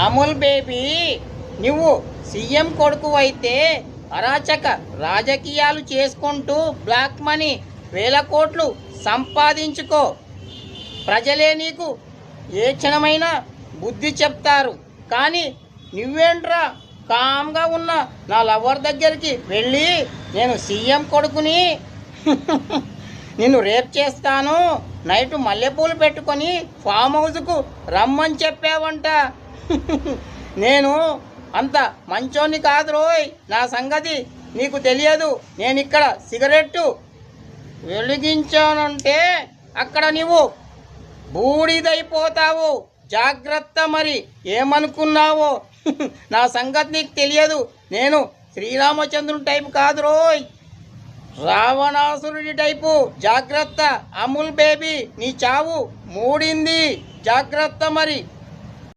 Amul baby, నువ్వు CM కొడుకు అయితే అరాచక రాజకీయాలు చేసుకుంటూ బ్లాక్ మనీ వేల కోట్లు సంపాదించుకో. ప్రజలే నీకు ఏ క్షణమైనా బుద్ధి చెప్తారు. కానీ నువ్వేంట్రా కామ్గా ఉన్న నా లవర్ దగ్గరికి వెళ్ళి నేను సీఎం కొడుకుని నిన్ను రేప్ చేస్తాను, నైట్ మల్లెపూలు పెట్టుకొని ఫామ్ హౌస్కు రమ్మని చెప్పావంట. నేను అంత మంచోని కాదు రోయ్, నా సంగతి నీకు తెలియదు. నేను ఇక్కడ సిగరెట్టు వెలిగించానంటే అక్కడ నువ్వు బూడిదైపోతావు. జాగ్రత్త. మరి ఏమనుకున్నావో నా సంగతి నీకు తెలియదు. నేను శ్రీరామచంద్రుని టైపు కాదు రోయ్, రావణాసురుడి టైపు. జాగ్రత్త అమూల్ బేబీ, నీ చావు మూడింది. జాగ్రత్త మరి.